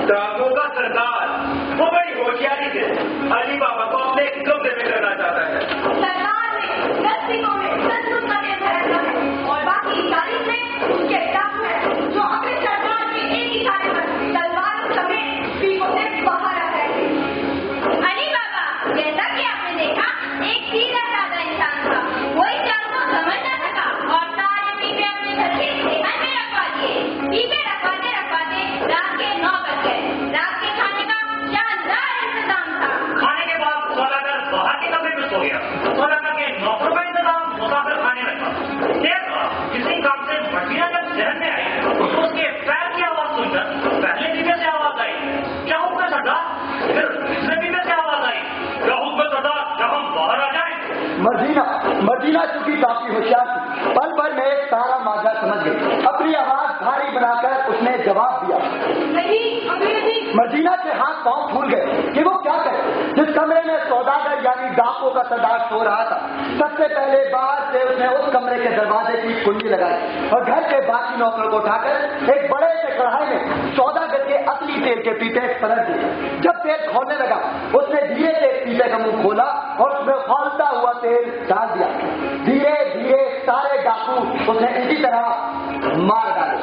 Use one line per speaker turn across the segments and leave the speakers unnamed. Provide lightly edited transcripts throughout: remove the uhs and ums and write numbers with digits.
डाकुओं का सरदार वो बड़ी होशियारी से अली बाबा को अपने कब्जे में करना चाहता है।
सरदार ने 10 सिखों में 10 का देश रखा है और बाकी 40 में उसके डाकू है जो अपने सरदार के एक इशारे पर तलवार समेत सिखों से बाहर आ गए।
अली बाबा, जैसा कि आपने देखा, एक सीधा साधा इंसान था। वही चाल को समझ न सका और सारे पीपे अपने घर के सेहन में रखवा दिए। पीपे रखवाते रखवाते रात के 9 बज गए। रात के खाने का शानदार इंतजाम था।
खाने के बाद सौदागर बाहर के कमरे में सो गया। सौदागर के नौकरों का इंतजाम मुसाफिर खाने में था। किसी काम से मदीना जब शहर में आई तो उसके पैर की आवाज सुनकर पहले पीपे से आवाज आई, क्या हुक्म सरदार? फिर दूसरे पीपे से आवाज आई, क्या हुक्म सरदार, क्या हम बाहर आ जाए?
मदीना चूंकि काफी होशियार थी, पल भर में एक सारा माजरा समझ गई। अपनी आवाज भारी बनाकर उसने जवाब दिया।
नहीं,
मदीना के हाथ पांव फूल गए कि वो क्या करे। जिस कमरे में सौदागर यानी डाकुओं का सरदार सो रहा था, सबसे पहले बाहर से उसने उस कमरे के दरवाजे की कुंडी लगाई और घर के बाकी नौकरों को उठाकर एक बड़े से कढ़ाई में सौदागर के असली तेल के पीपे पलट दिए। जब तेल खोलने लगा, उसने धीरे से एक पीपे का मुंह खोला और उसमें खौलता हुआ तेल डाल दिया। धीरे धीरे सारे डाकू उसने इसी तरह मार डाले।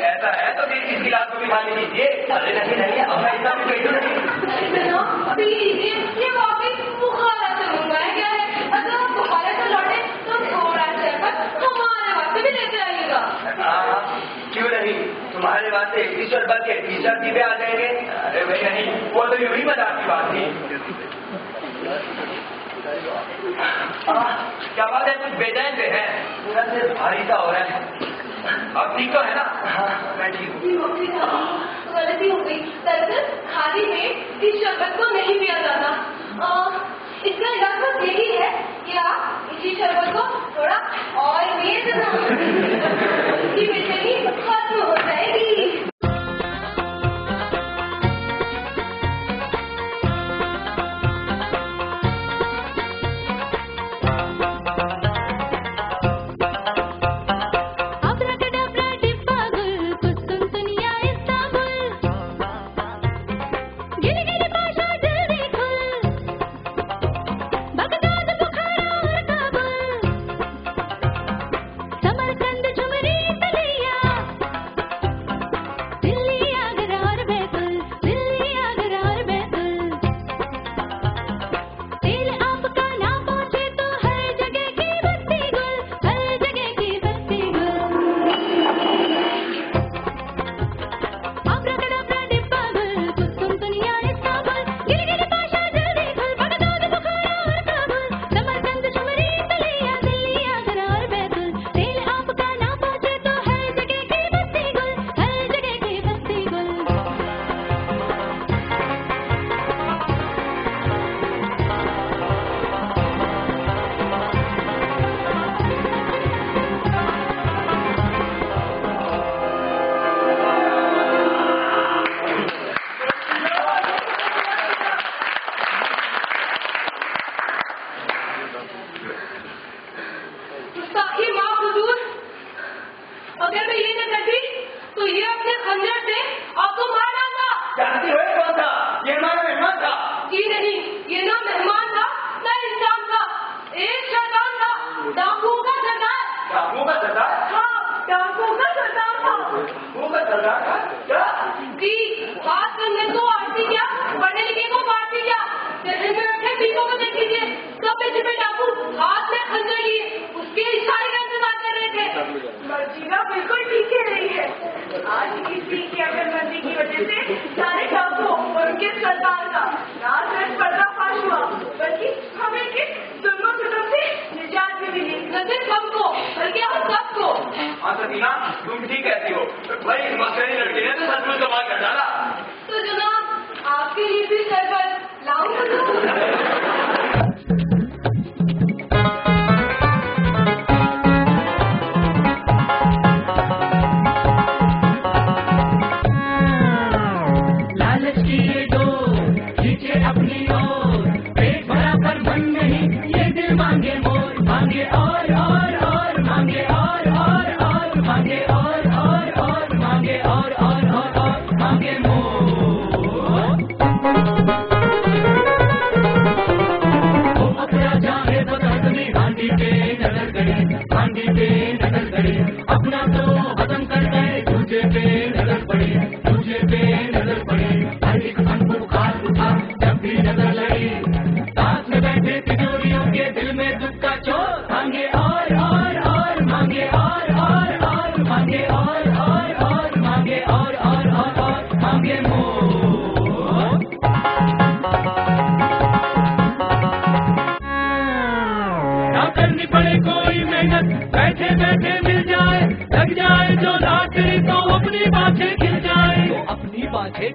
ऐसा है तो फिर इस गिलास को भी खा लीजिए। अरे नहीं, अब मैं इतना भी कही क्यों नहीं, तुम्हारे वास्ते टीचर बन के टीचर भी आ जाएंगे। अरे भाई नहीं, वो तो यूं ही मजाक की बात थी। क्या बात है, कुछ बेचैन से है, पूरा से भारी सा हो रहा है। अब ठीक तो है ना? हाँ मैं ठीक हूँ।
गलती हो गई, दरअसल खाली में इस शरबत को नहीं पिया जाता। इसका इलाज यही है कि आप इसी शरबत को थोड़ा और वेट देना, इसकी बेचैनी खत्म हो जाएगी।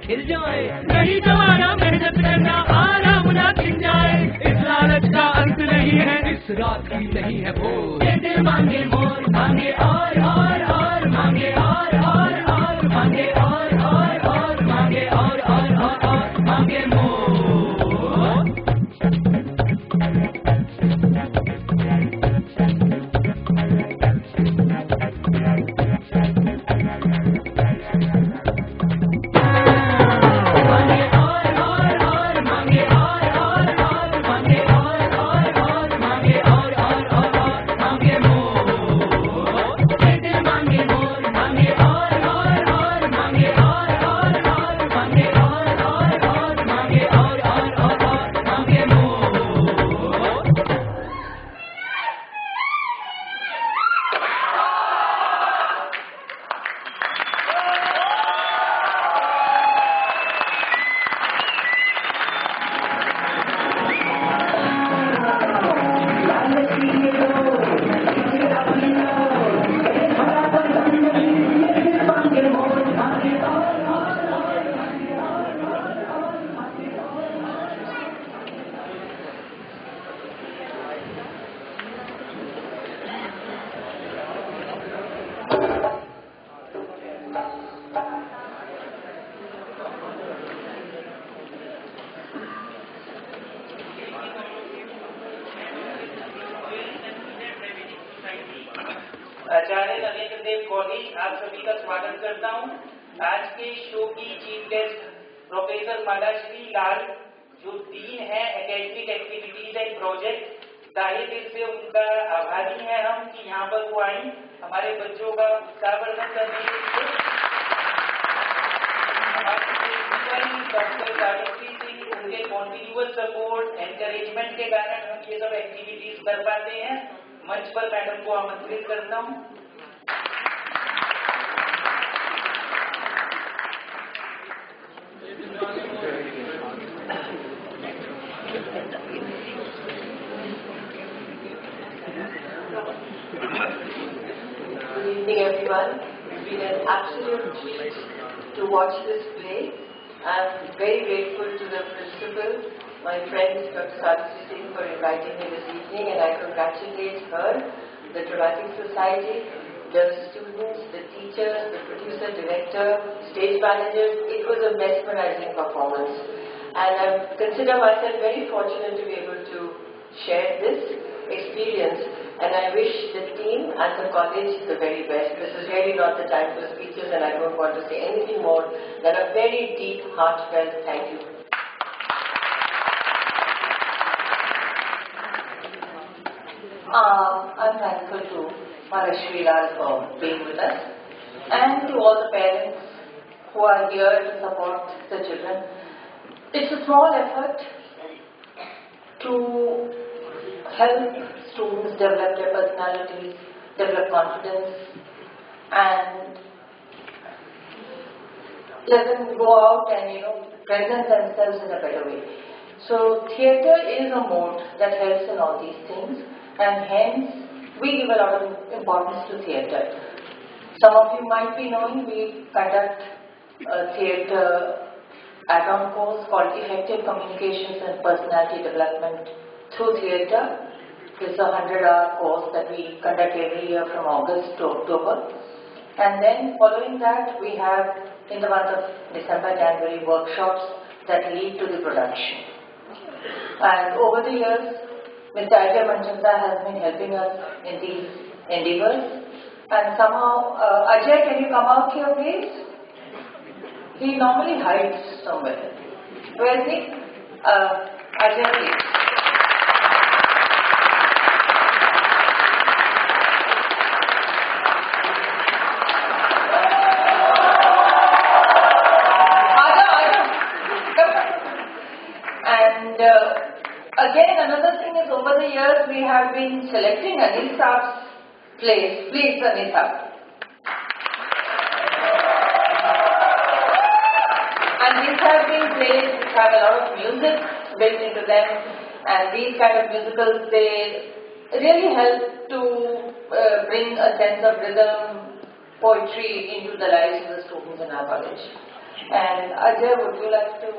खिल जाए नहीं जमाना मेहनत करना आराम ना खिल जाए इस लालच का अंत नहीं है इस रात की नहीं है भोर ये दिल मांगे मोर मांगे और मांगे और मांगे और मांगे और मांगे मोर
मांगे और
आचार्य नरेंद्र देव कॉलेज आप सभी का स्वागत करता हूं। आज के शो की चीफ गेस्ट प्रोफेसर मालाश्री लाल, जो डीन है एकेडमिक एक्टिविटीज एंड प्रोजेक्ट, ताहे दिल से उनका आभारी है हम कि यहाँ पर वो आई हमारे बच्चों का उत्साहवर्धन करने के लिए। डॉक्टर सावित्री सिंह, उनके कॉन्टिन्यूअस सपोर्ट एनकरेजमेंट के कारण हम ये सब एक्टिविटीज कर पाते हैं। मंच पर मैडम को आमंत्रित करता हूँ।
Good evening, everyone. It's been an absolute treat to watch this play. I'm very grateful to the principal, my friend Dr. Savitree Singh, for inviting me this evening, and I congratulate her, the Dramatic Society, the students, the teachers, the producer, director, stage managers. It was a mesmerizing performance, and I consider myself very fortunate to be able to share this experience, and I wish the team and the college the very best. This is really not the time for speeches, and I don't want to say anything more than a very deep, heartfelt thank you. I'm thankful to Maharashri Lal for being with us, and to all the parents who are here to support the children. It's a small effort to help students develop their personalities, develop confidence, and let them go out and present themselves in a better way. So theatre is a mode that helps in all these things, and hence we give a lot of importance to theatre. Some of you might be knowing we conduct a theatre add-on course called Effective Communications and Personality Development through Theatre. It's a 100-hour course that we conduct every year from August to October. And then following that, we have in the month of December, January workshops that lead to the production. And over the years, Mr. Ajay Manchanda has been helping us in these endeavors. And somehow, Ajay, can you come out here please? He normally hides somewhere. Where is he? Ajay, please. And again, another thing is, over the years we have been selecting Anil Saab's plays. Please, Anil Saab. And these have been plays which have a lot of music built into them, and these kind of musicals, they really help to bring a sense of rhythm, poetry into the lives of the students in our college. And Ajay, would you like to?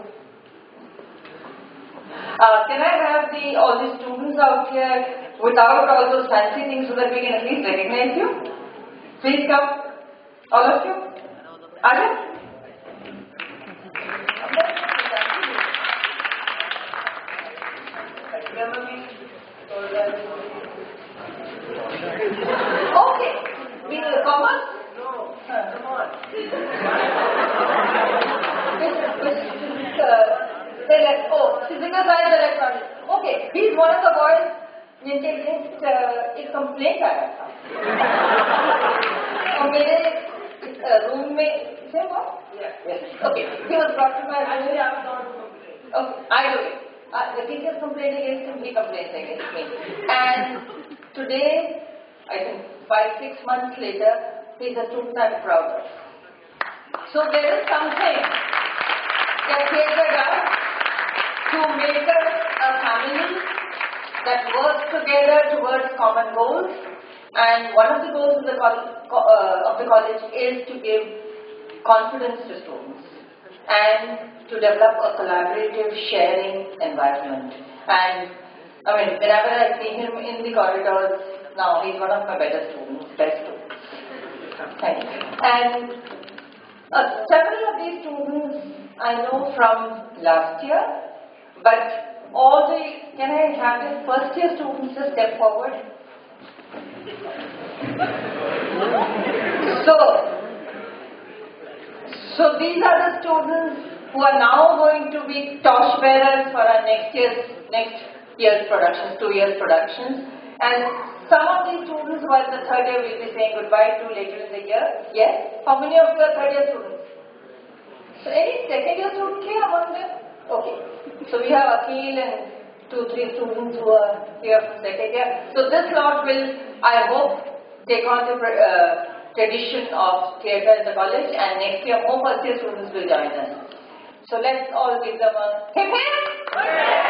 Can I have all the students out here without all those fancy things so that we can at least recognize you? Please come, all of you. Ajay? Okay. We will come on? No. Come on. Physical science electronics. Okay. He's one of the boys जिनके list एक complaint आया था और मेरे room में से वो okay, he was brought to my room. Okay, I do it. The teacher's complaint against him, he complains against me. And today, I think 5-6 months later, he's a student I'm proud of. So there is something that theatre does to make us a family that works together towards common goals. And one of the goals of the college is to give confidence to students and to develop a collaborative, sharing environment. And I mean, whenever I see him in the corridors, now he's one of my better students, best students. Thank you. And several of these students I know from last year, but all the, can I have the first year students to step forward? So these are the students who are now going to be torchbearers for our next year's productions, 2 years productions. And some of these students who are in the third year will be saying goodbye to later in the year. Yes? How many of you are third year students? So any second year student here among them? Okay. So we have Akhil and 2-3 students who are here from second year. So this lot will, I hope, take on the tradition of theatre in the college, and next year more first year students will join us. So let's all give them a hip hip!